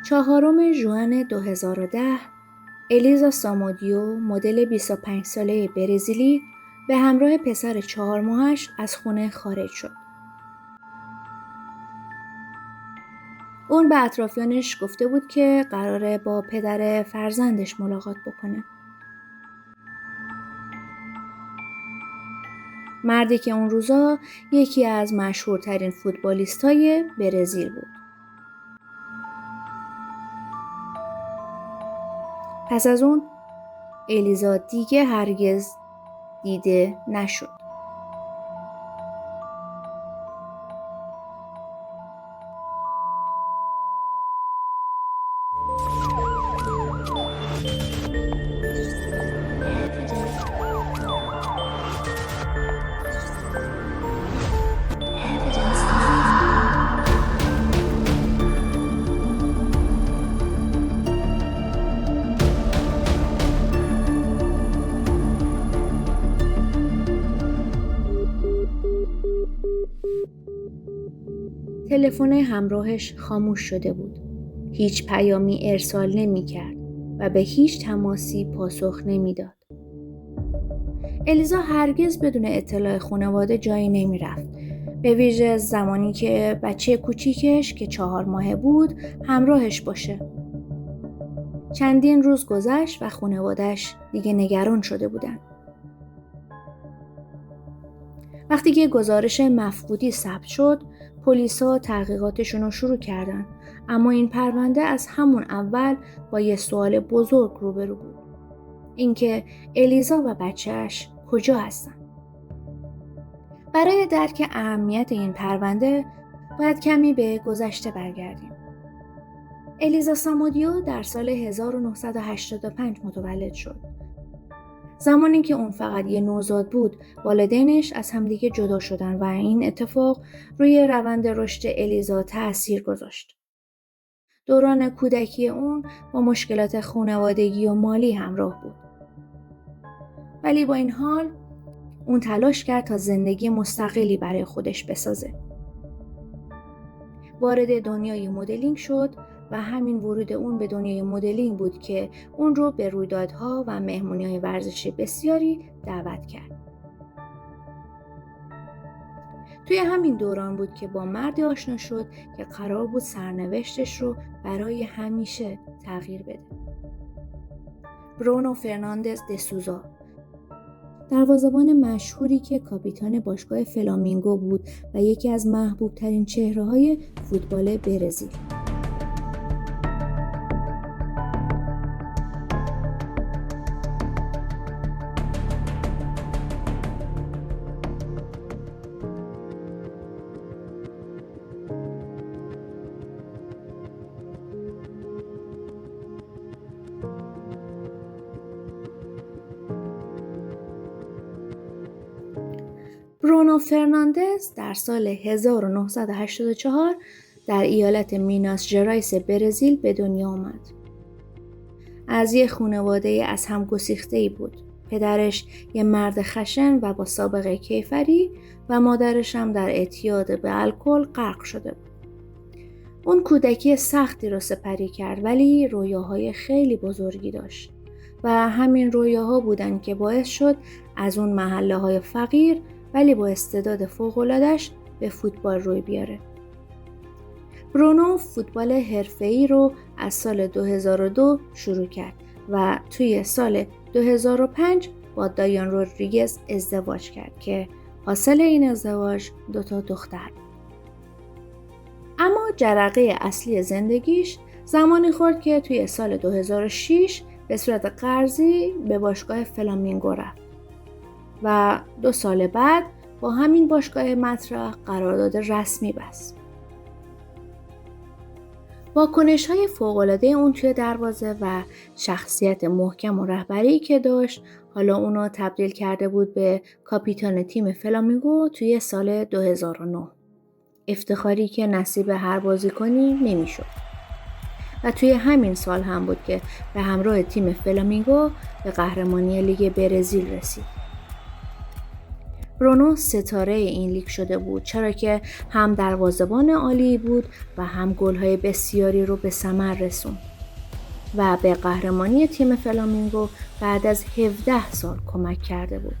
4 ژوئن 2010 الیزا سامودیو مدل 25 ساله برزیلی به همراه پسر 4 ماهش از خونه خارج شد. اون به اطرافیانش گفته بود که قراره با پدر فرزندش ملاقات بکنه. مردی که اون روزا یکی از مشهورترین فوتبالیستای برزیل بود. پس از اون الیزا دیگه هرگز دیده نشد. تلفن همراهش خاموش شده بود. هیچ پیامی ارسال نمی کرد و به هیچ تماسی پاسخ نمی داد. الیزا هرگز بدون اطلاع خانواده جایی نمی رفت. به ویژه زمانی که بچه کوچیکش که 4 ماهه بود همراهش باشه. چندین روز گذشت و خانواده‌اش دیگه نگران شده بودن. وقتی که گزارش مفقودی ثبت شد، پلیسا تحقیقاتشون رو شروع کردن، اما این پرونده از همون اول با یه سوال بزرگ روبرو بود. اینکه الیزا و بچه‌اش کجا هستن؟ برای درک اهمیت این پرونده باید کمی به گذشته برگردیم. الیزا سامودیو در سال 1985 متولد شد. زمانی که اون فقط یه نوزاد بود، والدینش از همدیگه جدا شدن و این اتفاق روی روند رشد الیزا تأثیر گذاشت. دوران کودکی اون با مشکلات خانوادگی و مالی همراه بود. ولی با این حال اون تلاش کرد تا زندگی مستقلی برای خودش بسازه. وارد دنیای مدلینگ شد و همین ورود اون به دنیای مدلینگ بود که اون رو به رویدادها و مهمونی‌های ورزشی بسیاری دعوت کرد. توی همین دوران بود که با مردی آشنا شد که قرار بود سرنوشتش رو برای همیشه تغییر بده. برونو فرناندز دسوزا، دروازه‌بان مشهوری که کاپیتان باشگاه فلامینگو بود و یکی از محبوب ترین چهره‌های فوتبال برزیل. برونو فرناندز در سال 1984 در ایالت میناس ژرایس برزیل به دنیا آمد. از یک خانواده از هم گسیخته‌ای بود. پدرش یه مرد خشن و با سابقه کیفری و مادرش هم در اعتیاد به الکل غرق شده بود. اون کودکی سختی رو سپری کرد ولی رویاهای خیلی بزرگی داشت و همین رویاها بودن که باعث شد از اون محله‌های فقیر ولی با استعداد فوق‌العاده‌اش به فوتبال روی بیاره. برونو فوتبال حرفه‌ای رو از سال 2002 شروع کرد و توی سال 2005 با دایان رودریگز ازدواج کرد که حاصل این ازدواج 2 دختر. اما جرقه اصلی زندگیش زمانی خورد که توی سال 2006 به صورت قرضی به باشگاه فلامینگو رفت و 2 سال بعد با همین باشگاه مطرح قرارداد رسمی بست. واکنش‌های فوق‌العاده اون توی دروازه و شخصیت محکم و رهبری که داشت حالا اونو تبدیل کرده بود به کاپیتان تیم فلامینگو توی سال 2009. افتخاری که نصیب هر بازیکنی نمیشد. و توی همین سال هم بود که به همراه تیم فلامینگو به قهرمانی لیگ برزیل رسید. برونو ستاره این لیگ شده بود، چرا که هم دروازه‌بان عالی بود و هم گل‌های بسیاری رو به ثمر رسوند و به قهرمانی تیم فلامینگو بعد از 17 سال کمک کرده بود.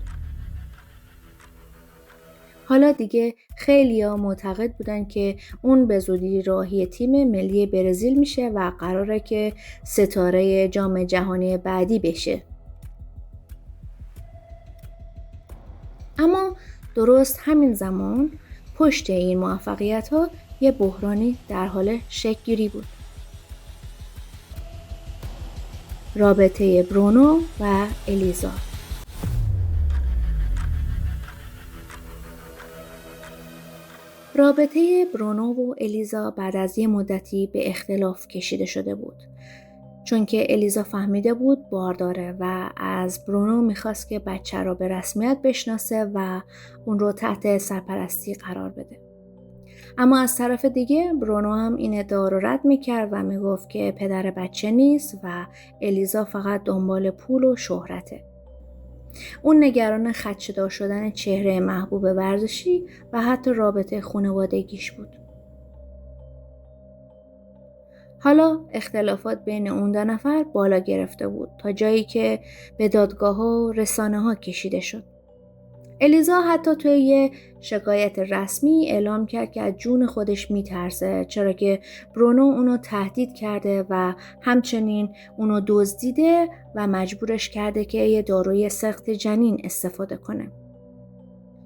حالا دیگه خیلی‌ها معتقد بودن که اون به زودی راهی تیم ملی برزیل میشه و قراره که ستاره جام جهانی بعدی بشه. اما درست همین زمان پشت این موفقیت‌ها یه بحرانی در حال شکل گیری بود. رابطه برونو و الیزا. رابطه برونو و الیزا بعد از یه مدتی به اختلاف کشیده شده بود، چون که الیزا فهمیده بود بارداره و از برونو میخواست که بچه را به رسمیت بشناسه و اون رو تحت سرپرستی قرار بده. اما از طرف دیگه برونو هم این ادعا رو رد میکرد و میگفت که پدر بچه نیست و الیزا فقط دنبال پول و شهرته. اون نگران خدشه‌دار شدن چهره محبوب ورزشی و حتی رابطه خانوادگیش بود. حالا اختلافات بین اون دو نفر بالا گرفته بود تا جایی که به دادگاه‌ها و رسانه‌ها کشیده شد. الیزا حتی توی یه شکایت رسمی اعلام کرد که از جون خودش میترسه، چرا که برونو اونو تهدید کرده و همچنین اونو دزدیده و مجبورش کرده که یه داروی سقط جنین استفاده کنه،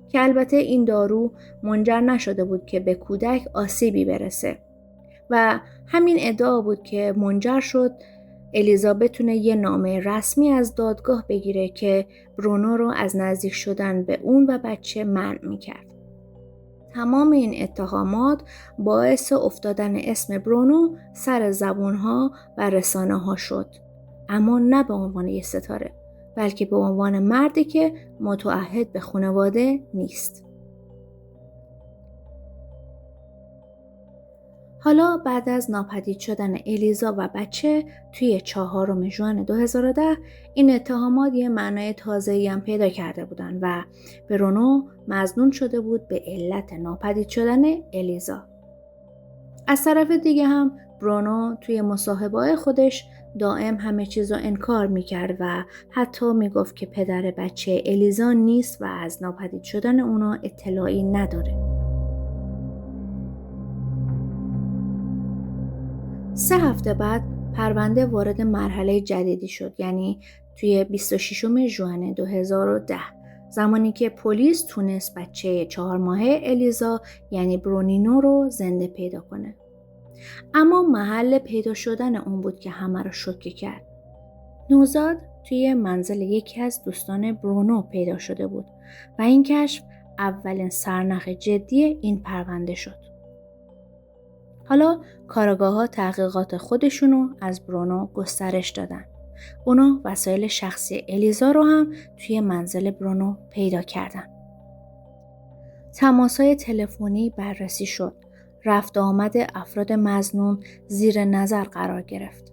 که البته این دارو منجر نشده بود که به کودک آسیبی برسه و همین ادعا بود که منجر شد الیزا بتونه یه نامه رسمی از دادگاه بگیره که برونو رو از نزدیک شدن به اون و بچه منع میکرد. تمام این اتهامات باعث افتادن اسم برونو سر زبونها و رسانه ها شد، اما نه به عنوان یه ستاره، بلکه به عنوان مردی که متعهد به خانواده نیست. حالا بعد از ناپدید شدن الیزا و بچه توی 4 ژوئن 2010 این اتهامات یه معنای تازه‌ای هم پیدا کرده بودن و برونو مظنون شده بود به علت ناپدید شدن الیزا. از طرف دیگه هم برونو توی مصاحبه‌های خودش دائم همه چیز رو انکار میکرد و حتی میگفت که پدر بچه الیزا نیست و از ناپدید شدن اونا اطلاعی نداره. 3 هفته بعد پرونده وارد مرحله جدیدی شد، یعنی توی 26 ژوئن 2010، زمانی که پلیس تونست بچه 4 ماهه الیزا یعنی برونینو رو زنده پیدا کنه. اما محل پیدا شدن اون بود که همه رو شوکه کرد. نوزاد توی منزل یکی از دوستان برونو پیدا شده بود و این کشف اولین سرنخ جدی این پرونده شد. حالا کارآگاه‌ها تحقیقات خودشونو از برونو گسترش دادن. اونا وسایل شخصی الیزا رو هم توی منزل برونو پیدا کردن. تماس‌های تلفنی بررسی شد. رفت آمد افراد مظنون زیر نظر قرار گرفت.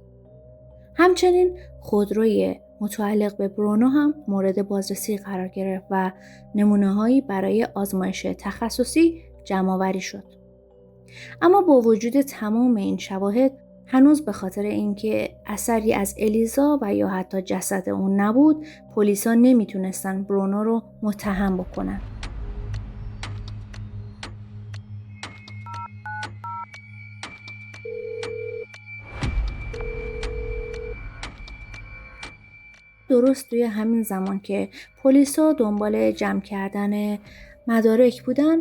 همچنین خودروی متعلق به برونو هم مورد بازرسی قرار گرفت و نمونه‌هایی برای آزمایش تخصصی جمع‌آوری شد. اما با وجود تمام این شواهد هنوز به خاطر اینکه اثری از الیزا و یا حتی جسد اون نبود، پلیسا نمیتونستن برونو رو متهم بکنن. درست توی همین زمان که پلیسا دنبال جمع کردن مدارک بودن،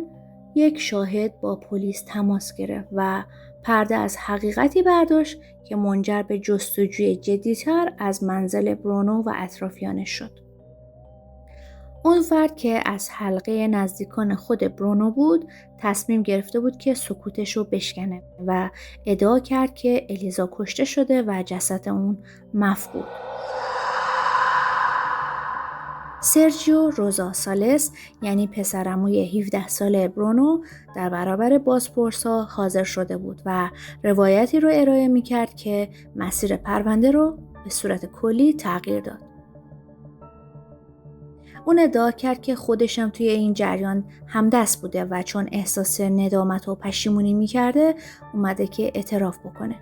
یک شاهد با پلیس تماس گرفت و پرده از حقیقتی برداشت که منجر به جستجوی جدی‌تر از منزل برونو و اطرافیانش شد. اون فرد که از حلقه نزدیکان خود برونو بود تصمیم گرفته بود که سکوتش رو بشکنه و ادعا کرد که الیزا کشته شده و جسد اون مفقود. سرجیو روزا سالس یعنی پسرعموی 17 ساله برونو در برابر بازپرسا حاضر شده بود و روایتی رو ارائه می‌کرد که مسیر پرونده رو به صورت کلی تغییر داد. اون ادعا کرد که خودشم توی این جریان همدست بوده و چون احساس ندامت و پشیمونی میکرده اومده که اعتراف بکنه.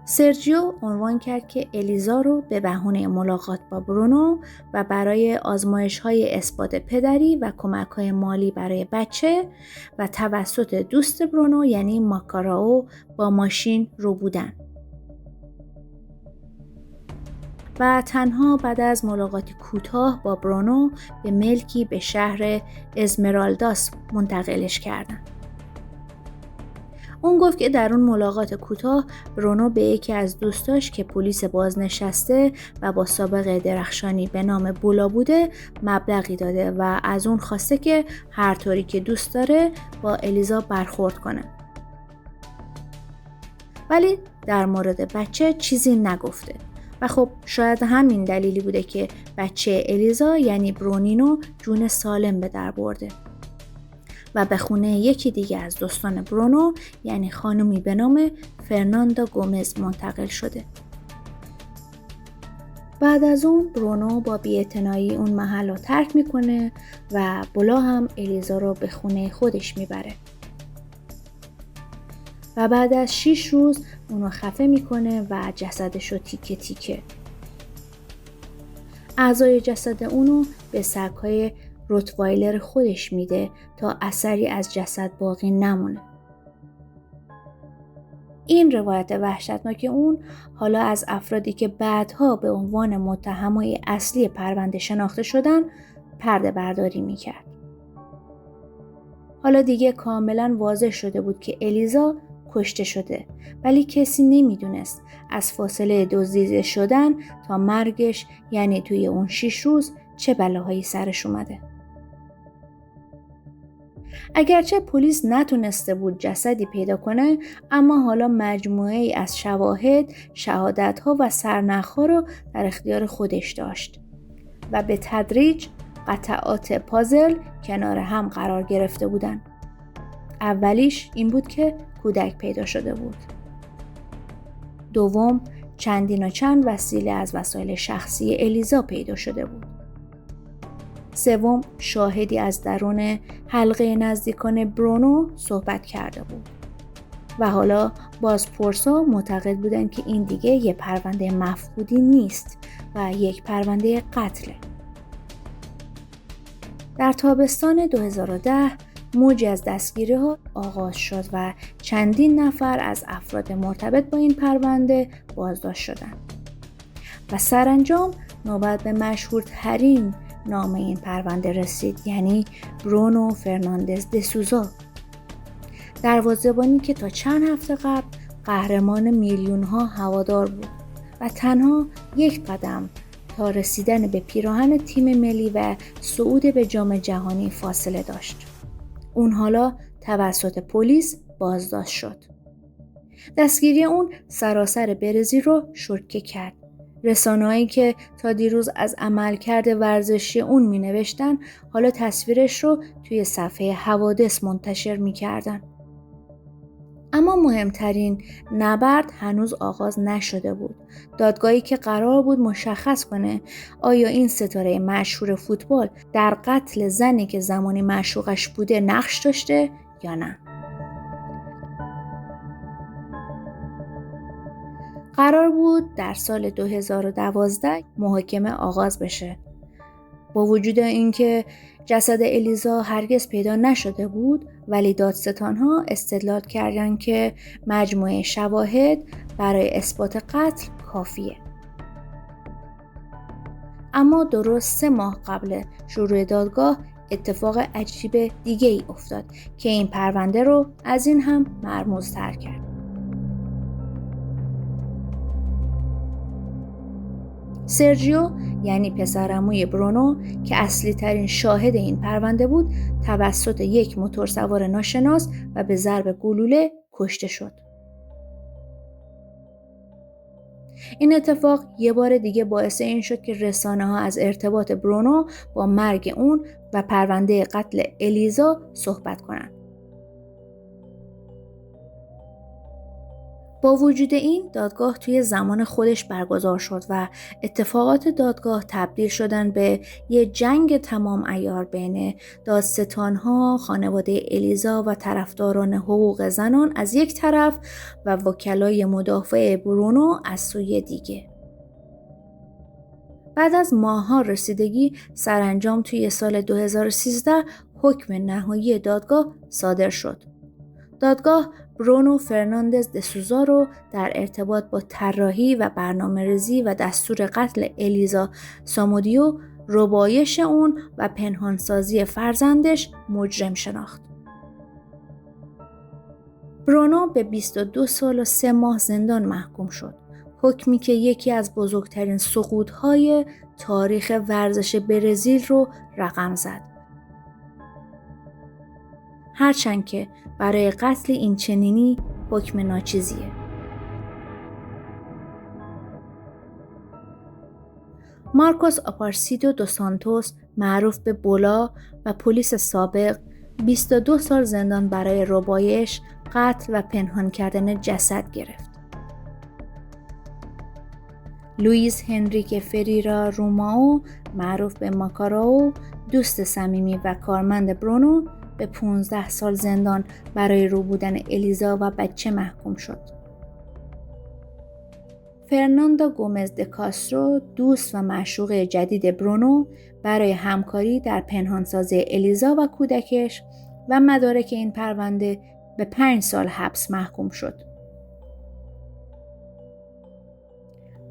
سرجیو عنوان کرد که الیزا رو به بهونه ملاقات با برونو و برای آزمایش‌های اثبات پدری و کمک‌های مالی برای بچه و توسط دوست برونو یعنی ماکاراو با ماشین رو بودن. و تنها بعد از ملاقاتی کوتاه با برونو به ملکی به شهر اسمرالداس منتقلش کردن. اون گفت که در اون ملاقات کوتاه برونو به یکی از دوستاش که پلیس بازنشسته و با سابقه درخشانی به نام بولا بوده مبلغی داده و از اون خواسته که هر طوری که دوست داره با الیزا برخورد کنه. ولی در مورد بچه چیزی نگفته و خب شاید همین دلیلی بوده که بچه الیزا یعنی برونینو جون سالم به در برده و به خونه یکی دیگه از دوستان برونو یعنی خانومی به نام فرناندا گومز منتقل شده. بعد از اون برونو با بی‌اعتنایی اون محل رو ترک میکنه و بولا هم الیزا رو به خونه خودش میبره و بعد از 6 روز اونو خفه میکنه و جسدش رو تیکه تیکه. اعضای جسد اونو به سگ‌های روتوایلر خودش میده تا اثری از جسد باقی نمونه. این روایت وحشتناک اون حالا از افرادی که بعدها به عنوان متهمای اصلی پرونده شناخته شدن پرده برداری میکرد. حالا دیگه کاملا واضح شده بود که الیزا کشته شده ولی کسی نمیدونست از فاصله دزدیده شدن تا مرگش یعنی توی اون 6 روز چه بلاهایی سرش اومده. اگرچه پلیس نتونسته بود جسدی پیدا کنه اما حالا مجموعه ای از شواهد، شهادت‌ها و سرنخ‌ها رو در اختیار خودش داشت و به تدریج قطعات پازل کنار هم قرار گرفته بودن. اولیش این بود که کودک پیدا شده بود. دوم چندین و چند وسیله از وسایل شخصی الیزا پیدا شده بود. سوم شاهدی از درون حلقه نزدیکان برونو صحبت کرده بود. و حالا بازپرسا معتقد بودند که این دیگه یه پرونده مفقودی نیست و یک پرونده قتله. در تابستان 2010 موجی از دستگیری‌ها آغاز شد و چندین نفر از افراد مرتبط با این پرونده بازداشت شدند. و سرانجام نوبت به مشهورترین نام این پرونده رسید یعنی برونو فرناندز دسوزا، دروازه‌بانی که تا چند هفته قبل قهرمان میلیون‌ها هوادار بود و تنها یک قدم تا رسیدن به پیراهن تیم ملی و صعود به جام جهانی فاصله داشت. اون حالا توسط پلیس بازداشت شد. دستگیری اون سراسر برزیل رو شوکه کرد. رسانه‌هایی که تا دیروز از عملکرد ورزشی اون می‌نوشتن حالا تصویرش رو توی صفحه حوادث منتشر می‌کردن. اما مهمترین نبرد هنوز آغاز نشده بود. دادگاهی که قرار بود مشخص کنه آیا این ستاره مشهور فوتبال در قتل زنی که زمانی معشوقش بوده نقش داشته یا نه. قرار بود در سال 2012 محاکمه آغاز بشه. با وجود اینکه جسد الیزا هرگز پیدا نشده بود ولی دادستان‌ها استدلال کردند که مجموعه شواهد برای اثبات قتل کافیه. اما درست 3 ماه قبل شروع دادگاه اتفاق عجیب دیگه ای افتاد که این پرونده رو از این هم مرموزتر کرد. سرجیو یعنی پسرعموی برونو که اصلی ترین شاهد این پرونده بود توسط یک موتورسوار ناشناس و به ضرب گلوله کشته شد. این اتفاق یه بار دیگه باعث این شد که رسانه‌ها از ارتباط برونو با مرگ اون و پرونده قتل الیزا صحبت کنند. با وجود این دادگاه توی زمان خودش برگزار شد و اتفاقات دادگاه تبدیل شدن به یه جنگ تمام عیار بین دادستانها، خانواده الیزا و طرفداران حقوق زنان از یک طرف و وکلای مدافع برونو از سوی دیگه. بعد از ماه‌ها رسیدگی سرانجام توی سال 2013 حکم نهایی دادگاه صادر شد. دادگاه برونو فرناندز دسوزا رو در ارتباط با طراحی و برنامه‌ریزی و دستور قتل الیزا سامودیو، ربایش اون و پنهانسازی فرزندش مجرم شناخت. برونو به 22 سال و 3 ماه زندان محکوم شد. حکمی که یکی از بزرگترین سقوط‌های تاریخ ورزش برزیل رو رقم زد. هرچند که برای قتل این چنینی حکم ناچیزیه. مارکوس آپارسیدو دو سانتوس، معروف به بولا و پلیس سابق، 22 سال زندان برای ربایش، قتل و پنهان کردن جسد گرفت. لوئیس هنریک فریرا رومائو، معروف به ماکاراو، دوست صمیمی و کارمند برونو، به 15 سال زندان برای رو بودن الیزا و بچه محکوم شد. فرناندو گومز د کاسترو، دوست و معشوق جدید برونو، برای همکاری در پنهانسازی الیزا و کودکش و مدارک این پرونده به 5 سال حبس محکوم شد.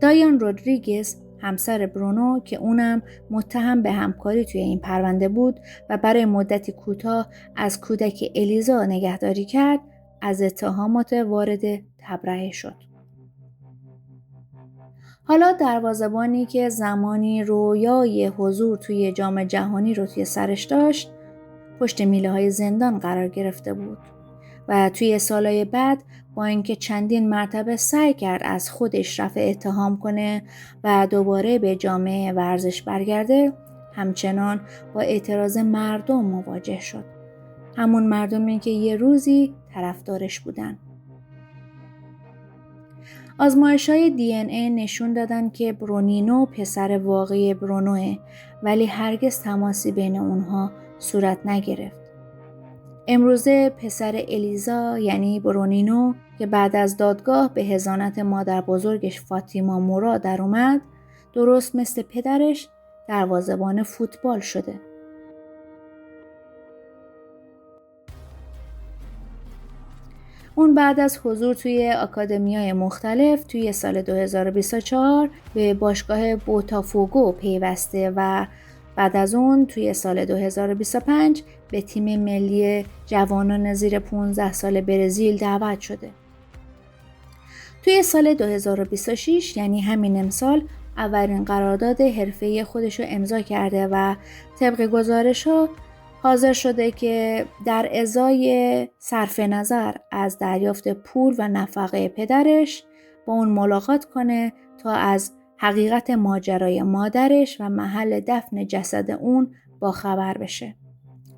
دایان رودریگز، همسر برونو که اونم متهم به همکاری توی این پرونده بود و برای مدتی کوتاه از کودک الیزا نگهداری کرد، از اتهامات وارد تبرئه شد. حالا دروازه‌بانی که زمانی رویای حضور توی جام جهانی رو توی سرش داشت، پشت میله‌های زندان قرار گرفته بود و توی سالهای بعد با اینکه چندین مرتبه سعی کرد از خودش رفع اتهام کنه و دوباره به جامعه ورزش برگرده، همچنان با اعتراض مردم مواجه شد. همون مردمی که یه روزی طرفدارش بودن. آزمایش‌های دی نشون دادن که برونینو پسر واقعی برونوه، ولی هرگز تماسی بین اونها صورت نگرفت. امروزه پسر الیزا یعنی برونینو که بعد از دادگاه به حضانت مادر بزرگش فاطیما مورا در اومد، درست مثل پدرش دروازه‌بان فوتبال شده. اون بعد از حضور توی آکادمیای مختلف توی سال 2024 به باشگاه بوتافوگو پیوسته و بعد از اون توی سال 2025 به تیم ملی جوانان زیر 15 سال برزیل دعوت شده. توی سال 2026 یعنی همین امسال اولین قرارداد حرفه‌ای خودش رو امضا کرده و طبق گزارش‌ها حاضر شده که در ازای صرف نظر از دریافت پول و نفقه پدرش با اون ملاقات کنه تا از حقیقت ماجرای مادرش و محل دفن جسد اون با خبر بشه.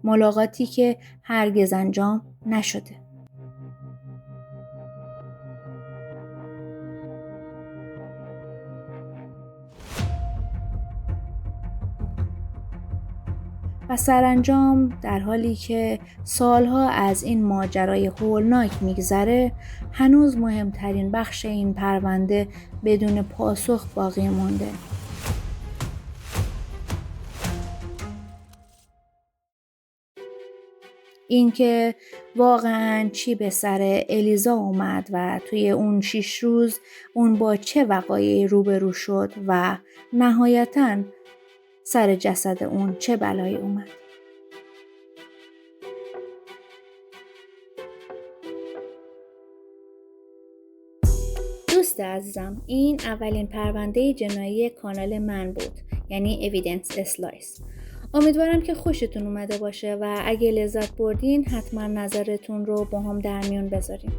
ملاقاتی که هرگز انجام نشده. و سرانجام در حالی که سالها از این ماجرای هولناک میگذره، هنوز مهمترین بخش این پرونده بدون پاسخ باقی مونده. اینکه واقعاً چی به سر الیزا اومد و توی اون 6 روز اون با چه وقایعی روبرو شد و نهایتاً سر جسد اون چه بلایی اومد. دوست عزیزم، این اولین پرونده جنایی کانال من بود، یعنی اویدنس اسلایس. امیدوارم که خوشتون اومده باشه و اگه لذت بردین حتما نظرتون رو با هم در میون بذارین.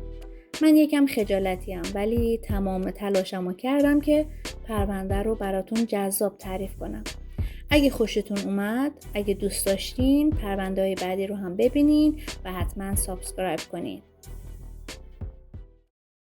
من یکم خجالتیم ولی تمام تلاشمو کردم که پرونده رو براتون جذاب تعریف کنم. اگه خوشتون اومد، اگه دوست داشتین پرونده‌های بعدی رو هم ببینین و حتما سابسکرایب کنین.